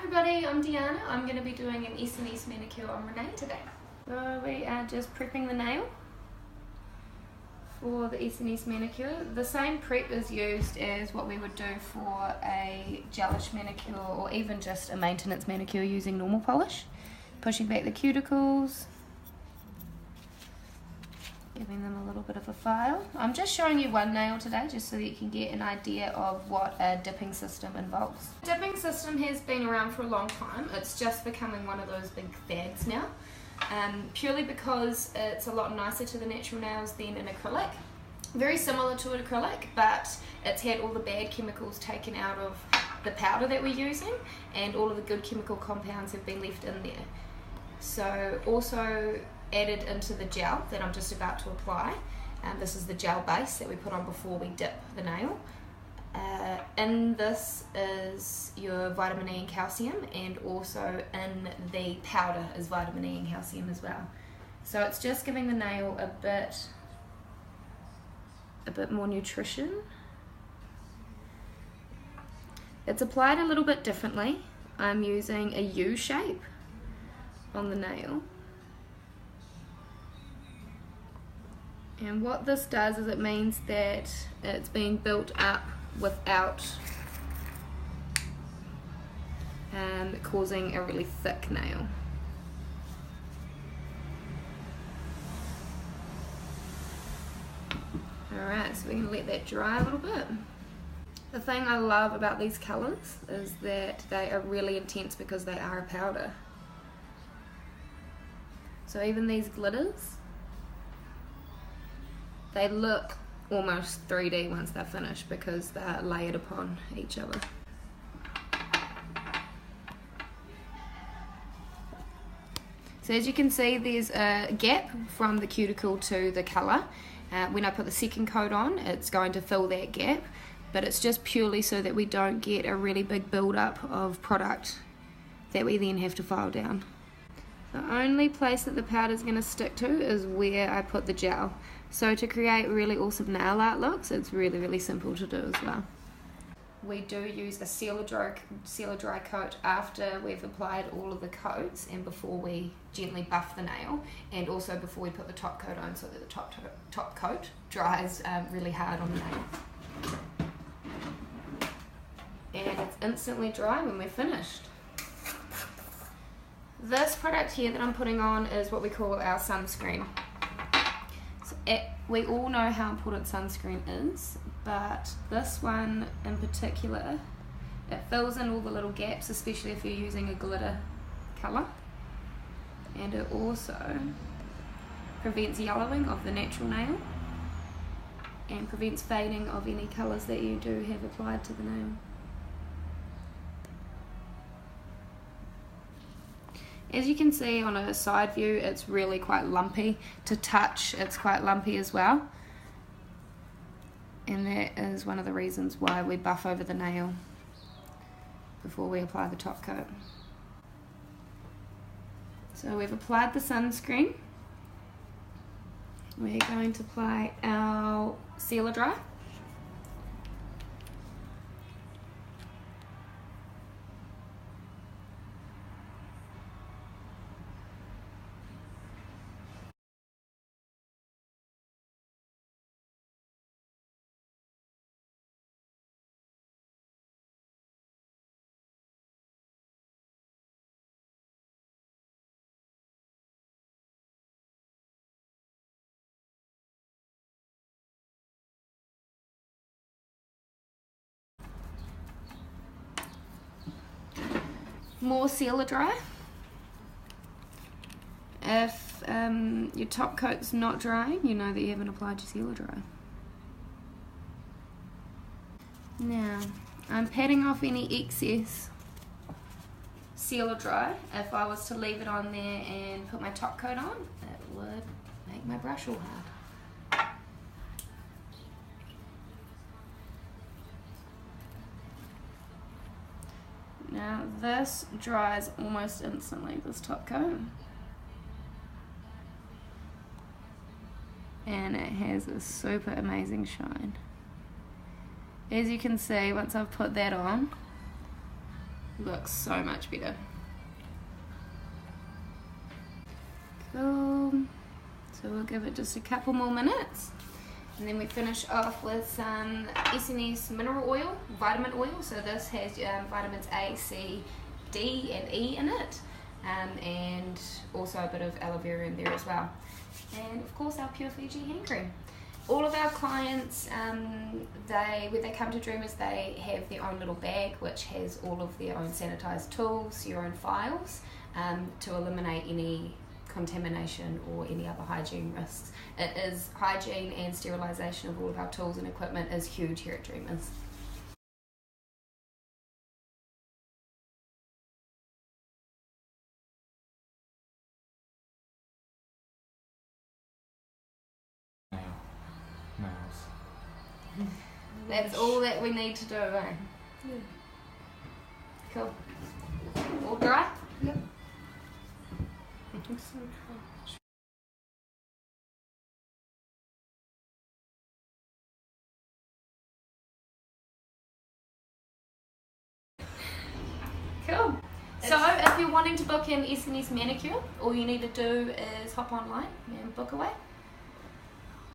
everybody, I'm Deanna. I'm going to be doing an SNS manicure on Renee today. So we are just prepping the nail for the SNS manicure. The same prep is used as what we would do for a gelish manicure or even just a maintenance manicure using normal polish. Pushing back the cuticles, giving them a little bit of a file. I'm just showing you one nail today just so that you can get an idea of what a dipping system involves. The dipping system has been around for a long time. It's just becoming one of those big fads now, purely because it's a lot nicer to the natural nails than an acrylic. Very similar to an acrylic, but it's had all the bad chemicals taken out of the powder that we're using, and all of the good chemical compounds have been left in there. So also added into the gel that I'm just about to apply. This is the gel base that we put on before we dip the nail. In this is your vitamin E and calcium, and also in the powder is vitamin E and calcium as well. So it's just giving the nail a bit more nutrition. It's applied a little bit differently. I'm using a U shape on the nail. And what this does is it means that it's being built up without causing a really thick nail. Alright, so we're going to let that dry a little bit. The thing I love about these colours is that they are really intense because they are a powder. So even these glitters, they look almost 3D once they're finished because they're layered upon each other. So as you can see, there's a gap from the cuticle to the colour. When I put the second coat on, it's going to fill that gap, but it's just purely so that we don't get a really big build-up of product that we then have to file down. The only place that the powder is going to stick to is where I put the gel. So to create really awesome nail art looks, it's really simple to do as well. We do use a seal or dry coat after we've applied all of the coats and before we gently buff the nail, and also before we put the top coat on so that the top coat dries really hard on the nail. And it's instantly dry when we're finished. This product here that I'm putting on is what we call our sunscreen. So we all know how important sunscreen is, but this one in particular, it fills in all the little gaps, especially if you're using a glitter colour, and it also prevents yellowing of the natural nail and prevents fading of any colours that you do have applied to the nail. As you can see on a side view, it's really quite lumpy. To touch, it's quite lumpy as well. And that is one of the reasons why we buff over the nail before we apply the top coat. So we've applied the sunscreen. We're going to apply our sealer dry. More sealer dry. If your top coat's not drying, you know that you haven't applied your sealer dry. Now, I'm patting off any excess sealer dry. If I was to leave it on there and put my top coat on, it would make my brush all hard. Now this dries almost instantly, this top coat. And it has a super amazing shine. As you can see, once I've put that on, Looks so much better. Cool. So we'll give it just a couple more minutes. And then we finish off with some SNS mineral oil, vitamin oil. So this has vitamins A, C, D and E in it. And also a bit of aloe vera in there as well. And of course our Pure Fiji hand cream. All of our clients, when they come to Dreamers, they have their own little bag which has all of their own sanitised tools, your own files, to eliminate any contamination or any other hygiene risks. It is hygiene and sterilisation of all of our tools and equipment is huge here at Dreamers. Nails. That's all that we need to do, eh? Yeah. Cool. All dry? Yep. So cool. So if you're wanting to book in SNS Manicure, all you need to do is hop online and book away.